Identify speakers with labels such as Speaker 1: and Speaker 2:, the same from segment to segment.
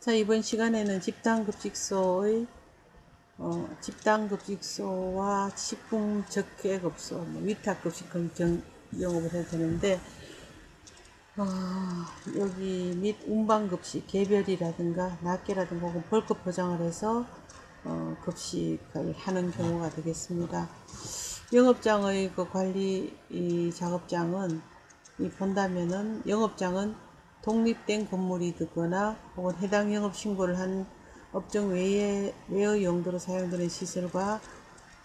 Speaker 1: 자, 이번 시간에는 집단급식소의 집단급식소와 식품적계급소, 위탁급식 영업을 해야 되는데, 여기 및 운반급식, 개별이라든가 낱개라든가 혹은 벌크 포장을 해서 급식을 하는 경우가 되겠습니다. 영업장의 그 관리 작업장은 본다면은 영업장은 독립된 건물이 되거나 혹은 해당 영업 신고를 한 업종 외의 용도로 사용되는 시설과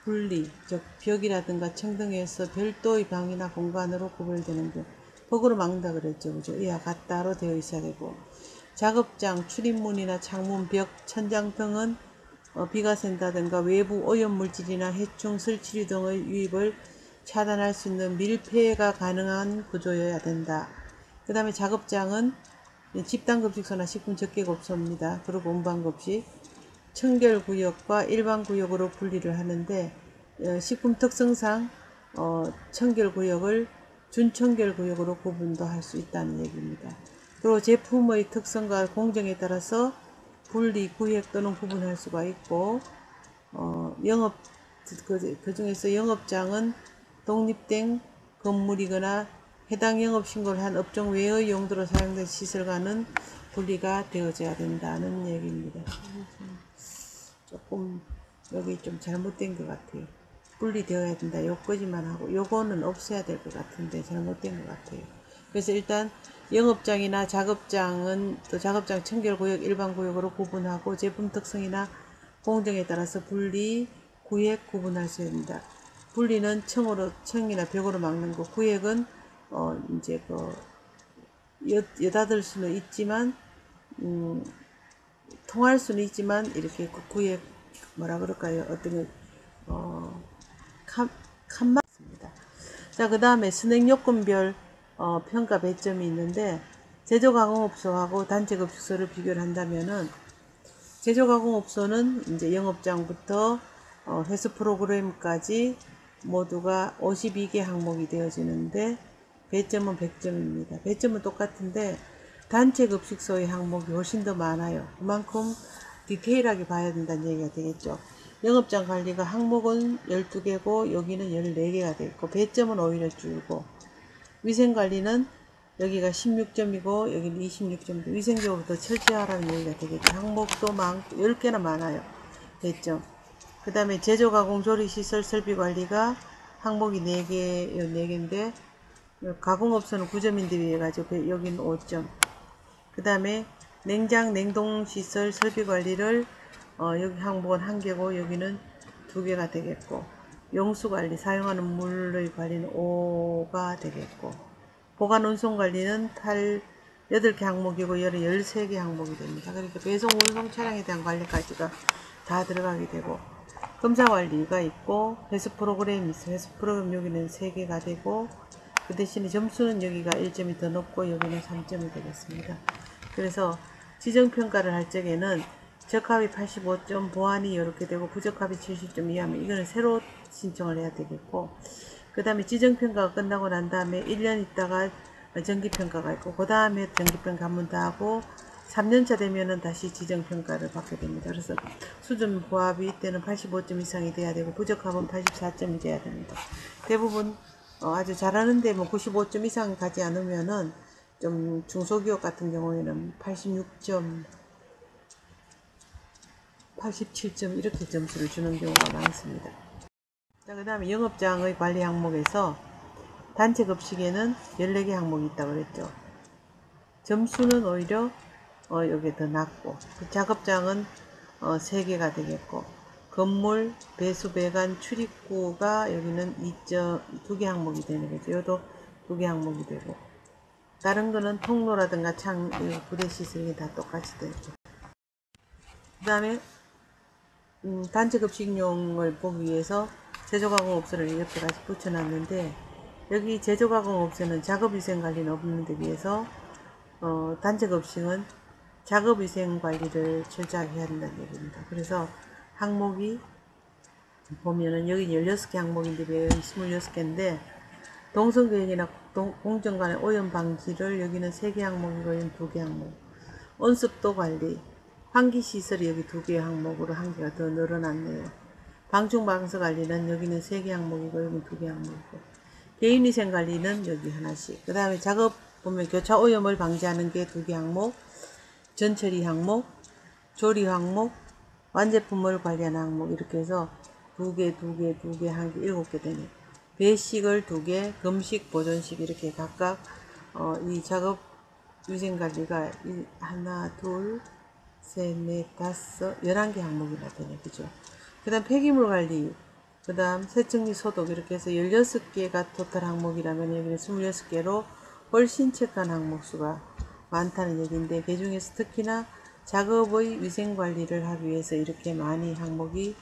Speaker 1: 분리, 즉 벽이라든가 층 등에서 별도의 방이나 공간으로 구별되는 등 벽으로 막는다 그랬죠, 그죠? 이와 같다로 되어 있어야 되고, 작업장 출입문이나 창문, 벽, 천장 등은 비가 샌다든가 외부 오염물질이나 해충, 설치류 등의 유입을 차단할 수 있는 밀폐가 가능한 구조여야 된다. 그 다음에 작업장은 집단급식소나 식품적계급소입니다. 그리고 운반급식, 청결구역과 일반구역으로 분리를 하는데, 식품 특성상 청결구역을 준청결구역으로 구분도 할 수 있다는 얘기입니다. 그리고 제품의 특성과 공정에 따라서 분리, 구획 또는 구분할 수가 있고, 그 중에서 영업장은 독립된 건물이거나 해당 영업 신고를 한 업종 외의 용도로 사용된 시설과는 분리가 되어져야 된다는 얘기입니다. 조금 여기 좀 잘못된 것 같아요. 분리되어야 된다 요거지만 하고 요거는 없어야 될 것 같은데 잘못된 것 같아요. 그래서 일단 영업장이나 작업장은 또 작업장 청결구역, 일반구역으로 구분하고 제품 특성이나 공정에 따라서 분리, 구획 구분할 수 있습니다. 분리는 청이나 벽으로 막는 거, 구획은 이제 여닫을 수는 있지만 통할 수는 있지만 이렇게 구획 뭐라 그럴까요? 어떤 칸막입니다. 자, 그 다음에 선행 요건별 평가 배점이 있는데, 제조가공업소하고 단체급식소를 비교를 한다면은 제조가공업소는 이제 영업장부터 회수 프로그램까지 모두가 52개 항목이 되어지는데 배점은 100점입니다. 배점은 똑같은데 단체급식소의 항목이 훨씬 더 많아요. 그만큼 디테일하게 봐야 된다는 얘기가 되겠죠. 영업장 관리가 항목은 12개고 여기는 14개가 되어 있고 배점은 오히려 줄고, 위생관리는 여기가 16점이고 여기는 26점이고 위생적으로 더 철저하라는 얘기가 되겠죠. 항목도 많고 10개나 많아요. 배점. 그 다음에 제조가공 조리시설 설비관리가 항목이 4개인데 가공업소는 9점인데 비해 가지고 여기는 5점. 그 다음에 냉장 냉동시설 설비관리를 여기 항목은 1개고 여기는 2개가 되겠고, 용수관리 사용하는 물의 관리는 5가 되겠고, 보관 운송관리는 8개 항목이고 여기 13개 항목이 됩니다. 그러니까 배송 운송 차량에 대한 관리까지가 다 들어가게 되고, 검사관리가 있고 회수 프로그램이 있어요. 회수 프로그램 여기는 3개가 되고, 그 대신에 점수는 여기가 1점이 더 높고 여기는 3점이 되겠습니다. 그래서 지정평가를 할 적에는 적합이 85점, 보완이 이렇게 되고 부적합이 70점 이하면 이거는 새로 신청을 해야 되겠고, 그 다음에 지정평가가 끝나고 난 다음에 1년 있다가 정기평가가 있고, 그 다음에 정기평가 한 번 더 하고 3년차 되면은 다시 지정평가를 받게 됩니다. 그래서 수준 부합이 이때는 85점 이상이 돼야 되고 부적합은 84점이 돼야 됩니다. 대부분 아주 잘하는데 뭐 95점 이상 가지 않으면은 좀 중소기업 같은 경우에는 86점, 87점 이렇게 점수를 주는 경우가 많습니다. 자, 그 다음에 영업장의 관리 항목에서 단체급식에는 14개 항목이 있다고 그랬죠. 점수는 오히려 여기에 더 낮고, 작업장은 3개가 되겠고, 건물, 배수, 배관, 출입구가 여기는 2개 항목이 되는 거죠. 이것도 2개 항목이 되고, 다른 거는 통로라든가 창, 부대시설이 다 똑같이 되고. 그 다음에 단체급식용을 보기 위해서 제조가공업소를 옆에 같이 붙여놨는데, 여기 제조가공업소는 작업위생관리는 없는 데 비해서 단체급식은 작업위생관리를 철저하게 해야 된다는 얘기입니다. 그래서 항목이 보면은 여기 16개 항목인데 왜 26개인데, 동선교육이나 공정간의 오염 방지를 여기는 3개 항목이고 여기는 2개 항목, 온습도 관리, 환기시설이 여기 2개 항목으로 1개가 더 늘어났네요. 방충망서 관리는 여기는 3개 항목이고 여기는 2개 항목이고, 개인위생관리는 여기 하나씩. 그 다음에 작업 보면 교차오염을 방지하는 게 2개 항목, 전처리 항목, 조리 항목, 완제품을 관리하는 항목, 이렇게 해서 2개, 2개, 2개, 1개, 7개 되네. 배식을 2개, 금식, 보존식, 이렇게 각각 이 작업 위생관리가 하나, 둘, 셋, 넷, 다섯, 11개 항목이나 되네. 그죠? 그 다음 폐기물 관리, 그 다음 세척리 소독, 이렇게 해서 16개가 토탈 항목이라면 여기는 26개로 훨씬 체크한 항목 수가 많다는 얘기인데, 그 중에서 특히나 작업의 위생관리를 하기 위해서 이렇게 많이 항목이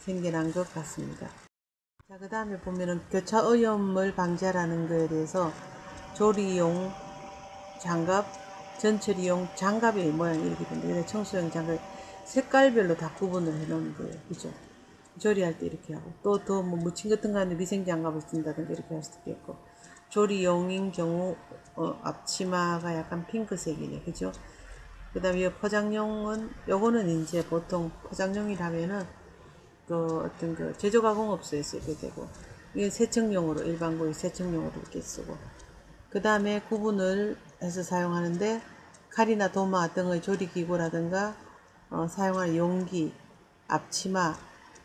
Speaker 1: 생겨난 것 같습니다. 자, 그 다음에 보면은 교차오염을 방지하라는 거에 대해서 조리용 장갑, 전처리용 장갑의 모양이 이렇게 됩니다. 청소용 장갑 색깔별로 다 구분을 해 놓은 거예요. 그죠? 조리할 때 이렇게 하고, 또 더 뭐 무침 같은 거 하는데 위생 장갑을 쓴다든가 이렇게 할 수도 있겠고, 조리용인 경우 앞치마가 약간 핑크색이네. 그죠? 그 다음에 포장용은, 요거는 이제 보통 포장용이라면은 그 어떤 그 제조가공업소에 쓰게 되고, 이게 세척용으로, 일반고의 세척용으로 이렇게 쓰고, 그 다음에 구분을 해서 사용하는데, 칼이나 도마 등의 조리기구라든가 사용하는 용기, 앞치마,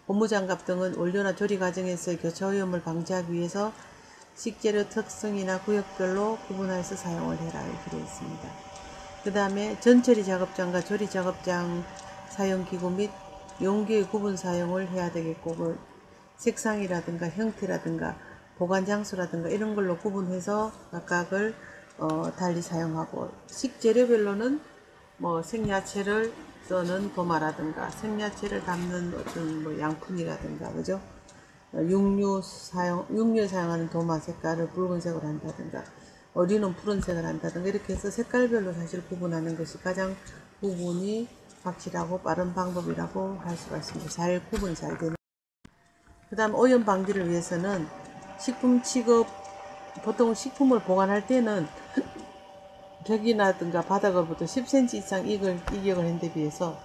Speaker 1: 고무장갑 등은 원료나 조리 과정에서의 교차오염을 방지하기 위해서 식재료 특성이나 구역별로 구분해서 사용을 해라, 이렇게 되어 있습니다. 그 다음에 전처리 작업장과 조리 작업장 사용기구 및 용기의 구분 사용을 해야 되겠고, 그 색상이라든가 형태라든가 보관 장소라든가 이런 걸로 구분해서 각각을 달리 사용하고, 식재료별로는 뭐 생야채를 써는 도마라든가 생야채를 담는 어떤 뭐 양푼이라든가, 그죠? 육류에 사용하는 도마 색깔을 붉은색으로 한다든가, 어류는 푸른색을 한다든가, 이렇게 해서 색깔별로 사실 구분하는 것이 가장 구분이 확실하고 빠른 방법이라고 할 수가 있습니다. 잘 구분이 잘 되는. 그 다음 오염 방지를 위해서는 식품 취급, 보통 식품을 보관할 때는 벽이라든가 바닥으로부터 10cm 이상 이격을 한 데 비해서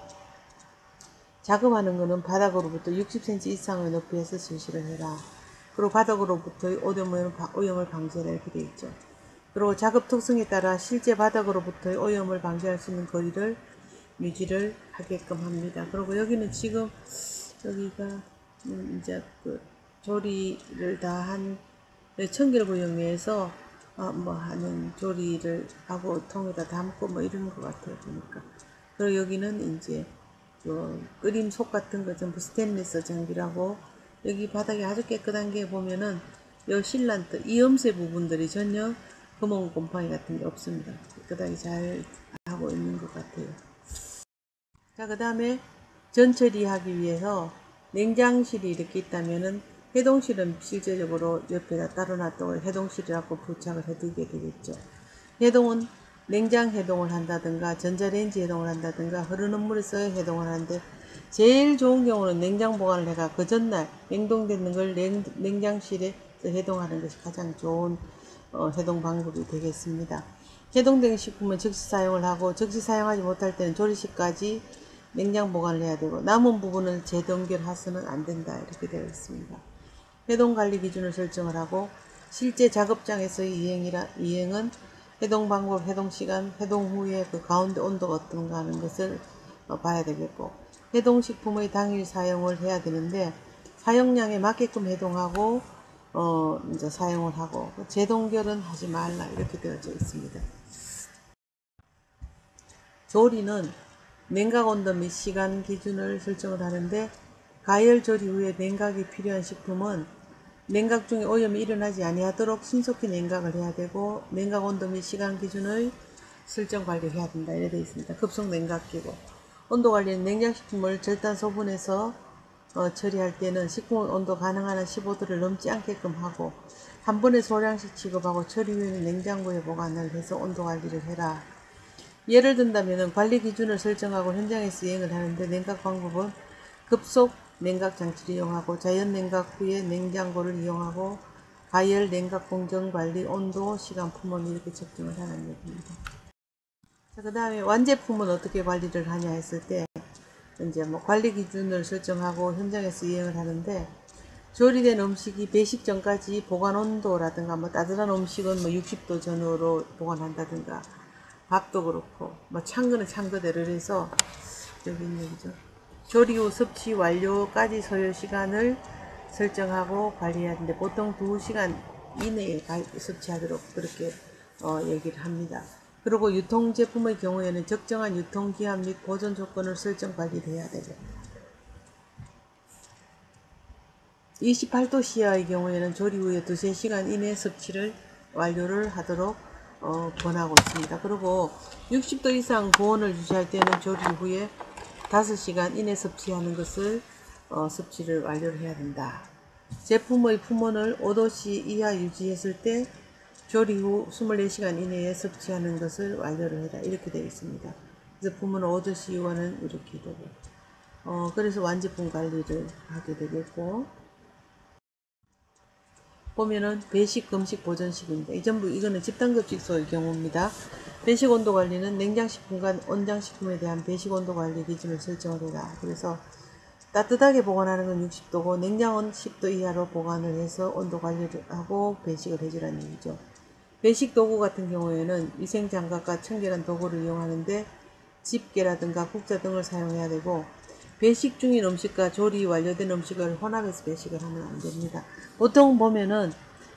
Speaker 1: 작업하는 것은 바닥으로부터 60cm 이상의 높이에서 실시를 해라. 그리고 바닥으로부터의 오염을 방지해라, 이렇게 되어 있죠. 그리고 작업 특성에 따라 실제 바닥으로부터의 오염을 방지할 수 있는 거리를 유지를 하게끔 합니다. 그리고 여기는 지금 여기가 이제 그 조리를 다 한 청결구역에서 뭐 하는 조리를 하고 통에다 담고 뭐 이런 것 같아요, 보니까. 그리고 여기는 이제 끓임 속 같은 거 전부 스테인리스 장비라고, 여기 바닥이 아주 깨끗한 게 보면은 요 실란트 이음새 부분들이 전혀 구멍 곰팡이 같은 게 없습니다. 깨끗하게 잘 하고 있는 것 같아요. 자, 그 다음에 전처리하기 위해서 냉장실이 이렇게 있다면은 해동실은 실제적으로 옆에다 따로 놨다고 해동실이라고 부착을 해두게 되겠죠. 해동은 냉장 해동을 한다든가 전자레인지 해동을 한다든가 흐르는 물에서 해동을 하는데, 제일 좋은 경우는 냉장 보관을 해가 그 전날 냉동되는 걸 냉장실에 해동하는 것이 가장 좋은 해동 방법이 되겠습니다. 해동된 식품은 즉시 사용을 하고, 즉시 사용하지 못할 때는 조리식까지 냉장 보관을 해야 되고, 남은 부분을 재동결해서는 안 된다, 이렇게 되어 있습니다. 해동 관리 기준을 설정을 하고, 실제 작업장에서의 이행은 해동 방법, 해동 시간, 해동 후에 그 가운데 온도가 어떤가 하는 것을 봐야 되겠고, 해동 식품의 당일 사용을 해야 되는데 사용량에 맞게끔 해동하고 이제 사용을 하고, 재동결은 하지 말라, 이렇게 되어져 있습니다. 조리는 냉각 온도 및 시간 기준을 설정을 하는데, 가열 조리 후에 냉각이 필요한 식품은 냉각 중에 오염이 일어나지 아니하도록 신속히 냉각을 해야 되고, 냉각 온도 및 시간 기준의 설정 관리해야 된다, 이래 되어 있습니다. 급속 냉각기고, 온도 관리는 냉장식품을 절단 소분해서 처리할 때는 식품 온도 가능한 한 15도를 넘지 않게끔 하고, 한 번에 소량씩 취급하고 처리 후에는 냉장고에 보관을 해서 온도 관리를 해라. 예를 든다면 관리 기준을 설정하고 현장에서 이행을 하는데, 냉각 방법은 급속 냉각 장치를 이용하고, 자연 냉각 후에 냉장고를 이용하고, 가열 냉각 공정 관리, 온도, 시간, 품원 이렇게 측정을 하는 얘기입니다. 그 다음에 완제품은 어떻게 관리를 하냐 했을 때 이제 뭐 관리 기준을 설정하고 현장에서 이행을 하는데, 조리된 음식이 배식 전까지 보관 온도라든가 뭐 따뜻한 음식은 뭐 60도 전후로 보관한다든가, 밥도 그렇고 뭐 찬 거는 찬 거대로 해서 여기 있는 얘기죠. 조리 후 섭취 완료까지 소요 시간을 설정하고 관리해야 하는데 보통 2시간 이내에 섭취하도록 그렇게 얘기를 합니다. 그리고 유통제품의 경우에는 적정한 유통기한 및 보존 조건을 설정 관리를 해야 되고, 28도 시야의 경우에는 조리 후에 2~3시간 이내 섭취를 완료를 하도록 권하고 있습니다. 그리고 60도 이상 고온을 유지할 때는 조리 후에 5시간 이내 섭취하는 것을 섭취를 완료를 해야 된다. 제품의 품온을 5도씨 이하 유지했을 때 조리 후 24시간 이내에 섭취하는 것을 완료를 해라, 이렇게 되어 있습니다. 그래서 품은 5도씨 이하는 이렇게 되고, 그래서 완제품 관리를 하게 되겠고, 보면은 배식, 금식, 보존식입니다. 이 전부 이거는 집단급식소의 경우입니다. 배식 온도 관리는 냉장식품과 온장식품에 대한 배식 온도 관리 기준을 설정을 해라. 그래서 따뜻하게 보관하는 건 60도고 냉장은 10도 이하로 보관을 해서 온도 관리를 하고 배식을 해주라는 얘기죠. 배식 도구 같은 경우에는 위생장갑과 청결한 도구를 이용하는데 집게라든가 국자 등을 사용해야 되고, 배식 중인 음식과 조리 완료된 음식을 혼합해서 배식을 하면 안 됩니다. 보통 보면은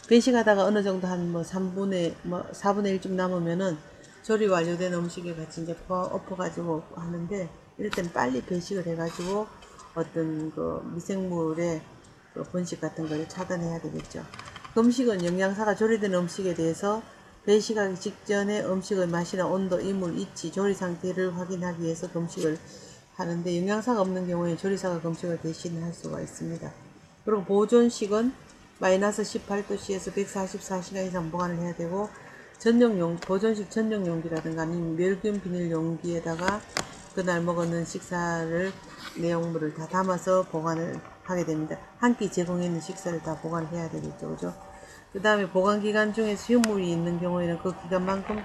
Speaker 1: 배식하다가 어느 정도 한 뭐 4분의 1쯤 남으면은 조리 완료된 음식에 같이 이제 엎어가지고 하는데, 이럴 땐 빨리 배식을 해가지고 어떤 그 미생물의 그 번식 같은 걸 차단해야 되겠죠. 음식은 영양사가 조리된 음식에 대해서 배식하기 직전에 음식의 맛이나 온도, 이물, 위치, 조리 상태를 확인하기 위해서 금식을 하는데, 영양사가 없는 경우에 조리사가 금식을 대신할 수가 있습니다. 그리고 보존식은 마이너스 18도씨에서 144시간 이상 보관을 해야 되고, 보존식 전용 용기라든가 아니면 멸균 비닐 용기에다가 그날 먹었는 식사를 내용물을 다 담아서 보관을 하게 됩니다. 한 끼 제공했는 식사를 다 보관을 해야 되겠죠, 그죠? 그 다음에 보관기간 중에서 휴물이 있는 경우에는 그 기간만큼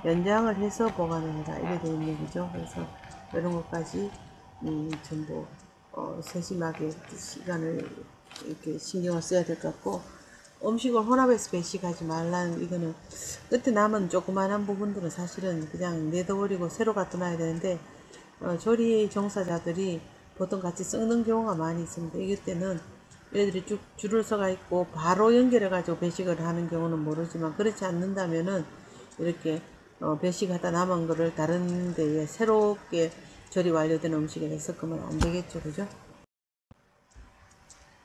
Speaker 1: 연장을 해서 보관을 해라, 이래 되어 있는 얘기죠. 그래서 이런 것까지 전부 세심하게 시간을 이렇게 신경을 써야 될 것 같고, 음식을 혼합해서 배식하지 말라는, 이거는 끝에 남은 조그만한 부분들은 사실은 그냥 내둬버리고 새로 갖다 놔야 되는데, 조리 종사자들이 보통 같이 썩는 경우가 많이 있습니다. 이럴 때는 얘들이 쭉 줄을 서가 있고 바로 연결해 가지고 배식을 하는 경우는 모르지만, 그렇지 않는다면은 이렇게 배식하다 남은 거를 다른 데에 새롭게 조리 완료된 음식에 섞으면 안 되겠죠, 그죠?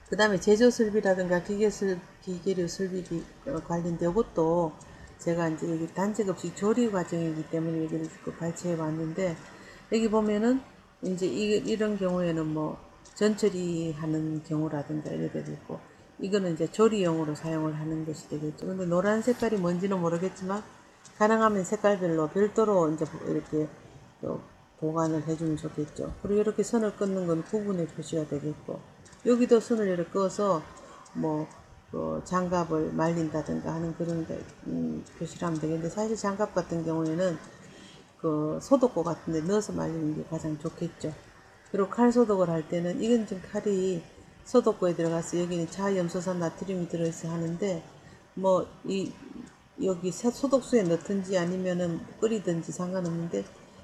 Speaker 1: 그 다음에 제조 설비라든가 기계류 설비 관련된 이것도 제가 이제 여기 단체급식 조리 과정이기 때문에 여기를 발췌해 봤는데, 여기 보면은 이제 이런 경우에는 뭐 전처리 하는 경우라든가 이래 되고, 이거는 이제 조리용으로 사용을 하는 것이 되겠죠. 근데 노란 색깔이 뭔지는 모르겠지만 가능하면 색깔별로 별도로 이제 이렇게 보관을 해주면 좋겠죠. 그리고 이렇게 선을 끊는 건 구분해 표시가 되겠고, 여기도 선을 이렇게 꺼서 뭐 장갑을 말린다든가 하는 그런 표시를 하면 되겠는데, 사실 장갑 같은 경우에는 그 소독고 같은 데 넣어서 말리는 게 가장 좋겠죠. 그리고 칼 소독을 할 때는, 이건 좀 칼이 소독고에 들어가서 여기는 자염소산 나트륨이 들어있어 하는데, 뭐 여기 소독수에 넣든지 아니면은 끓이든지 상관없는데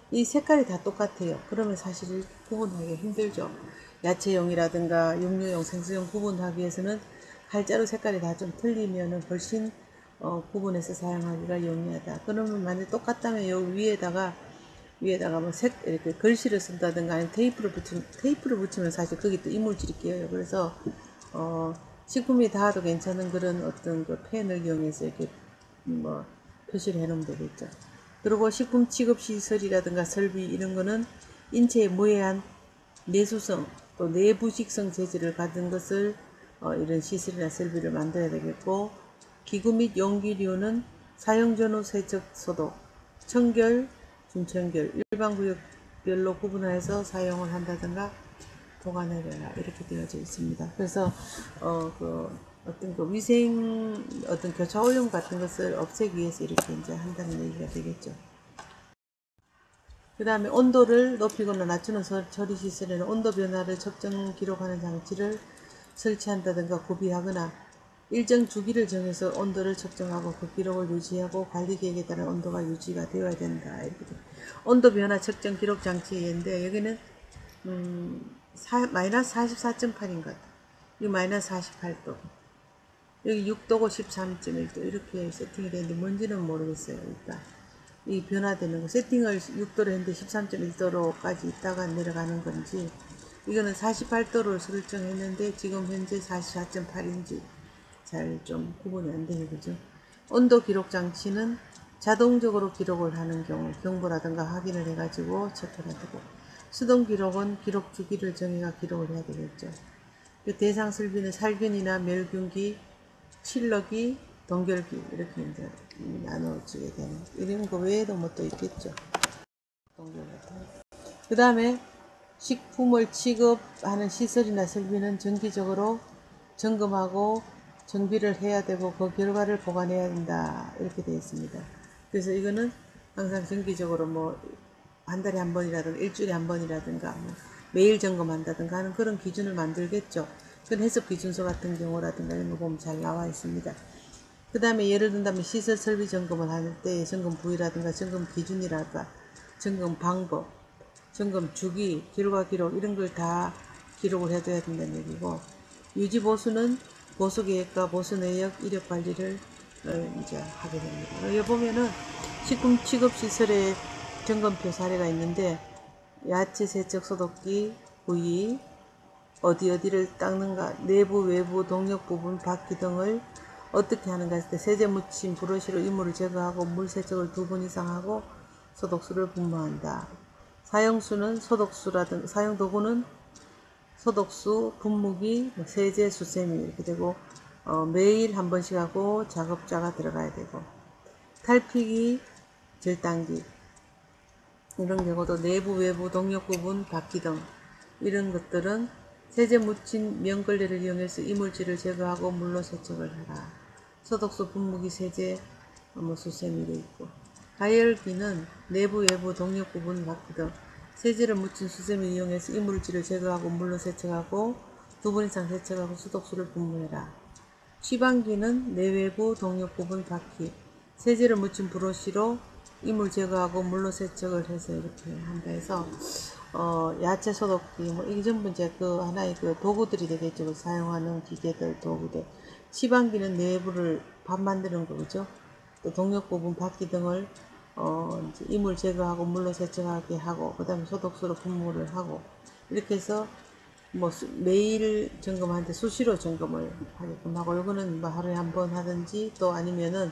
Speaker 1: 이 색깔이 다 똑같아요. 그러면 사실 구분하기 힘들죠. 야채용이라든가 육류용, 생수용 구분하기 위해서는 칼자루 색깔이 다 좀 틀리면은 훨씬 구분해서 사용하기가 용이하다. 그러면 만약 똑같다면 여기 위에다가 뭐 이렇게 글씨를 쓴다든가 아니면 테이프를 붙이면 사실 거기 또 이물질이 끼어요. 그래서 식품이 닿아도 괜찮은 그런 어떤 그 펜을 이용해서 이렇게 뭐 표시를 해 놓으면 되겠죠. 그리고 식품 취급 시설이라든가 설비 이런 거는 인체에 무해한 내수성 또 내부식성 재질을 가진 것을 이런 시설이나 설비를 만들어야 되겠고, 기구 및 용기류는 사용 전후 세척 소독, 청결, 준청결, 일반 구역별로 구분해서 사용을 한다든가 보관해라, 이렇게 되어져 있습니다. 그래서 어떤 그 위생 어떤 교차 오염 같은 것을 없애기 위해서 이렇게 이제 한다는 얘기가 되겠죠. 그 다음에 온도를 높이거나 낮추는 처리 시설에는 온도 변화를 측정 기록하는 장치를 설치한다든가 구비하거나 일정 주기를 정해서 온도를 측정하고 그 기록을 유지하고 관리 계획에 따른 온도가 유지가 되어야 된다. 이렇게 온도 변화 측정 기록 장치인데 여기는 마이너스 44.8인 것 같아요. 이 마이너스 48도. 여기 6도고 13.1도 이렇게 세팅이 되는데 뭔지는 모르겠어요. 일단 이 변화되는 거 세팅을 6도로 했는데 13.1도로까지 있다가 내려가는 건지 이거는 48도로 설정했는데 지금 현재 44.8인지 잘 좀 구분이 안 되는 거죠. 온도 기록 장치는 자동적으로 기록을 하는 경우 경보라든가 확인을 해가지고 체크를 하고 수동 기록은 기록 주기를 정해가 기록을 해야 되겠죠. 그 대상 설비는 살균이나 멸균기, 칠러기, 동결기 이렇게 이제 나눠지게 되는 이런 거 외에도 뭐 또 있겠죠. 그 다음에 식품을 취급하는 시설이나 설비는 정기적으로 점검하고 정비를 해야 되고 그 결과를 보관해야 된다 이렇게 되어 있습니다. 그래서 이거는 항상 정기적으로 뭐 한 달에 한 번이라든가 일주일에 한 번이라든가 뭐 매일 점검한다든가 하는 그런 기준을 만들겠죠. 그런 해석 기준서 같은 경우라든가 이런 거 보면 잘 나와 있습니다. 그 다음에 예를 든다면 시설 설비 점검을 할 때 점검 부위라든가 점검 기준이랄까 점검 방법 점검 주기 결과 기록 이런 걸 다 기록을 해둬야 된다는 얘기고 유지 보수는 보수 계획과 보수 내역 이력 관리를 이제 하게 됩니다. 여기 보면은 식품 취급 시설의 점검표 사례가 있는데 야채 세척 소독기 부위 어디를 닦는가 내부 외부 동력 부분 바퀴 등을 어떻게 하는가 했을 때 세제 묻힌 브러쉬로 이물을 제거하고 물 세척을 2번 이상 하고 소독수를 분무한다. 사용수는 소독수라든 사용 도구는 소독수, 분무기, 세제, 수세미 이렇게 되고 매일 한 번씩 하고 작업자가 들어가야 되고 탈피기, 절단기 이런 경우도 내부 외부 동력 부분 바퀴 등 이런 것들은 세제 묻힌 면걸레를 이용해서 이물질을 제거하고 물로 세척을 하라. 소독수, 분무기, 세제, 수세미도 있고 가열기는 내부 외부 동력 부분 바퀴 등 세제를 묻힌 수세미를 이용해서 이물질을 제거하고 물로 세척하고 2번 이상 세척하고 소독수를 분무해라. 취방기는 내외부 동력 부분 바퀴 세제를 묻힌 브러쉬로 이물 제거하고 물로 세척을 해서 이렇게 한다 해서 야채 소독기 뭐 이게 전부 이제 그 하나의 그 도구들이 되겠죠. 그 사용하는 기계들 도구들. 치방기는 내부를 밥 만드는 거죠. 또 동력 부분 바퀴 등을 이제 이물 제거하고 물로 세척하게 하고 그 다음에 소독수로 분무를 하고 이렇게 해서 뭐 매일 점검하는데 수시로 점검을 하게끔 하고 이거는 뭐 하루에 한 번 하든지 또 아니면은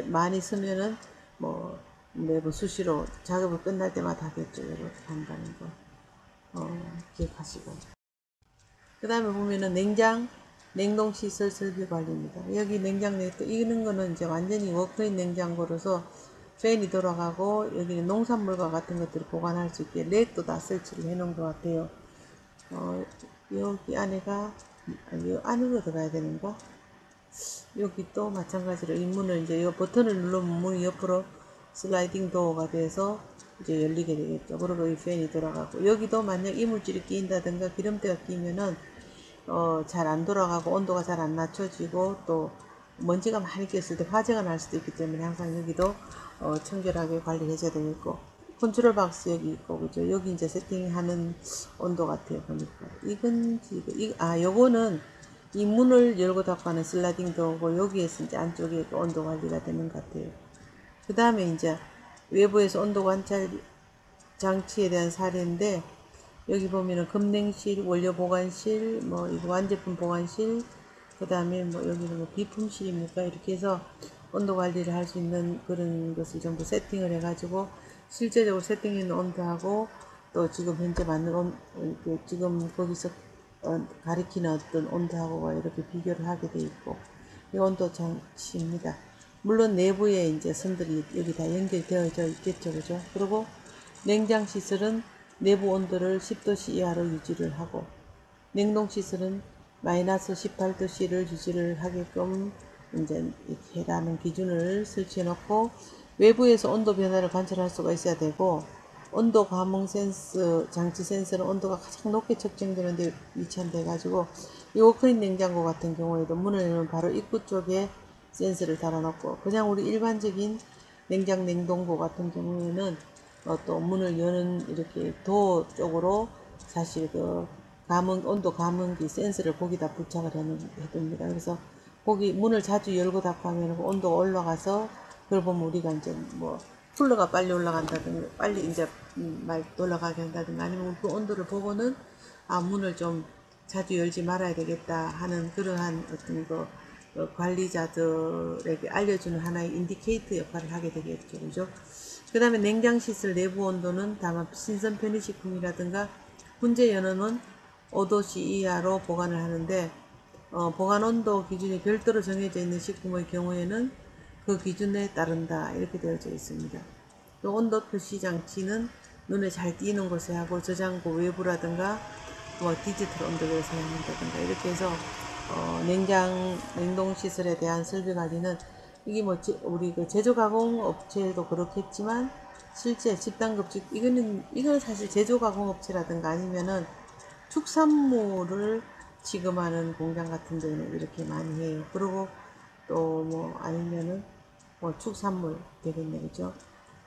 Speaker 1: 많이 쓰면은 뭐 매번 수시로 작업을 끝날 때마다 하겠죠. 이렇게 한다는 거 기억하시고 그 다음에 보면은 냉동시설 설비 관리입니다. 여기 냉장 넥도 이런 거는 이제 완전히 워크인 냉장고로서 팬이 돌아가고 여기는 농산물과 같은 것들을 보관할 수 있게 렉도 다 설치를 해 놓은 것 같아요. 여기 안에가 이 안으로 들어가야 되는가? 여기 또 마찬가지로 이 문을 이제 이 버튼을 누르면 문이 옆으로 슬라이딩 도어가 돼서 이제 열리게 되겠죠. 그리고 이 팬이 돌아가고 여기도 만약 이물질이 끼인다든가 기름때가 끼면은 잘 안 돌아가고 온도가 잘 안 낮춰지고 또 먼지가 많이 꼈을 때 화재가 날 수도 있기 때문에 항상 여기도 청결하게 관리해줘야 되겠고 컨트롤 박스 여기 있고 그죠. 여기 이제 세팅하는 온도 같아요. 보니까 요거는 이 문을 열고 닫고 하는 슬라이딩 도어고 여기에서 이제 안쪽에 온도 관리가 되는 것 같아요. 그 다음에 이제 외부에서 온도 관찰 장치에 대한 사례인데 여기 보면은 급냉실, 원료 보관실, 뭐 이거 완제품 보관실, 그 다음에 뭐 여기는 뭐 비품실입니까? 이렇게 해서 온도 관리를 할 수 있는 그런 것을 전부 세팅을 해가지고 실제적으로 세팅해 놓은 온도하고 또 지금 현재 맞는 지금 거기서 가리키는 어떤 온도하고가 이렇게 비교를 하게 돼 있고 이 온도 장치입니다. 물론 내부에 이제 선들이 여기 다 연결되어져 있겠죠, 그죠? 그리고 냉장 시설은 내부 온도를 10도씨 이하로 유지를 하고 냉동시설은 마이너스 18도씨를 유지를 하게끔 이제 이렇게 해라는 기준을 설치해 놓고 외부에서 온도 변화를 관찰할 수가 있어야 되고 온도 감응 센서 장치 센서는 온도가 가장 높게 측정되는 데 위치한돼 가지고 이 워크인 냉장고 같은 경우에도 문을 열면 바로 입구 쪽에 센서를 달아놓고, 그냥 우리 일반적인 냉장 냉동고 같은 경우에는 또 문을 여는 이렇게 도어 쪽으로 사실 그 온도 감응기 센서를 거기다 부착을 해둡니다. 그래서 거기 문을 자주 열고 닫고 하면 온도가 올라가서, 그걸 보면 우리가 이제 뭐 쿨러가 빨리 올라간다든가 빨리 이제 말 올라가게 한다든가, 아니면 그 온도를 보고는 문을 좀 자주 열지 말아야 되겠다 하는 그러한 어떤 관리자들에게 알려주는 하나의 인디케이터 역할을 하게 되겠죠. 그죠? 그 다음에 냉장 시설 내부 온도는 다만 신선 편의식품이라든가 훈제 연어는 5도씨 이하로 보관을 하는데, 보관 온도 기준이 별도로 정해져 있는 식품의 경우에는 그 기준에 따른다 이렇게 되어져 있습니다. 또 온도 표시 장치는 눈에 잘 띄는 곳에 하고 저장고 외부라든가 디지털 온도계를 사용한다든가 이렇게 해서 냉동 시설에 대한 설비 관리는, 이게 우리 그 제조 가공 업체도 그렇겠지만 실제 집단급식 이거는 사실 제조 가공 업체라든가 아니면은 축산물을 지급하는 공장 같은 데는 이렇게 많이 해요. 그리고 또 아니면은 축산물 되겠네, 그죠?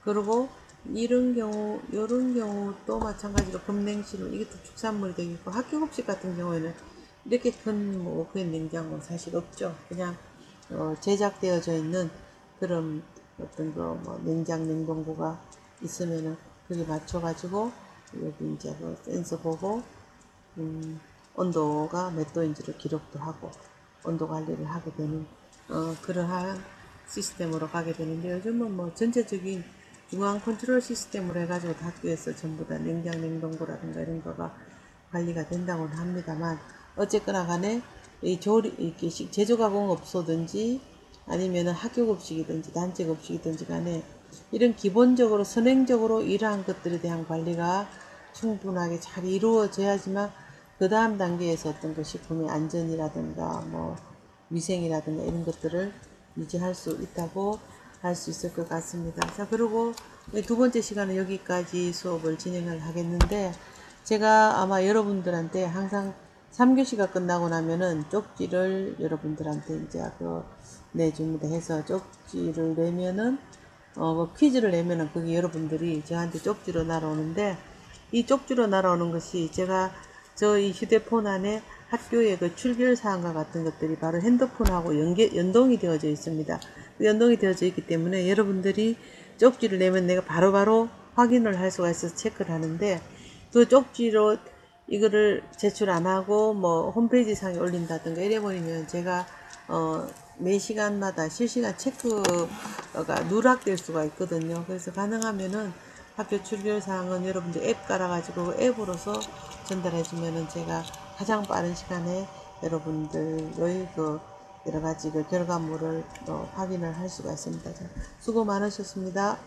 Speaker 1: 그리고 이런 경우 또 마찬가지로 금냉실은 이것도 축산물이 되겠고, 학교급식 같은 경우에는 이렇게 큰 워크인 냉장고 사실 없죠. 그냥 제작되어져 있는 그런 어떤 냉장 냉동고가 있으면은 거기 맞춰가지고 여기 이제 센서 보고 온도가 몇 도인지를 기록도 하고 온도 관리를 하게 되는 그러한 시스템으로 가게 되는데, 요즘은 전체적인 중앙 컨트롤 시스템으로 해가지고 학교에서 전부 다 냉장 냉동고라든가 이런 거가 관리가 된다고는 합니다만, 어쨌거나 간에 이렇게 제조가공업소든지 아니면 학교급식이든지 단체급식이든지 간에 이런 기본적으로 선행적으로 이러한 것들에 대한 관리가 충분하게 잘 이루어져야지만 그 다음 단계에서 어떤 식품의 안전이라든가 위생이라든가 이런 것들을 유지할 수 있다고 할 수 있을 것 같습니다. 자, 그리고 두 번째 시간은 여기까지 수업을 진행을 하겠는데, 제가 아마 여러분들한테 항상 3교시가 끝나고 나면은 쪽지를 여러분들한테 이제 내줍니다. 해서 쪽지를 내면은 퀴즈를 내면은 그게 여러분들이 저한테 쪽지로 날아오는데, 이 쪽지로 날아오는 것이 제가 저희 휴대폰 안에 학교의 그 출결 사항과 같은 것들이 바로 핸드폰하고 연동이 되어져 있습니다. 연동이 되어져 있기 때문에 여러분들이 쪽지를 내면 내가 바로바로 확인을 할 수가 있어서 체크를 하는데, 그 쪽지로 이거를 제출 안 하고 홈페이지 상에 올린다든가 이래버리면 제가 매 시간마다 실시간 체크가 누락될 수가 있거든요. 그래서 가능하면은 학교 출결 사항은 여러분들 앱 깔아가지고 앱으로서 전달해주면은 제가 가장 빠른 시간에 여러분들의 여러 가지 결과물을 확인을 할 수가 있습니다. 수고 많으셨습니다.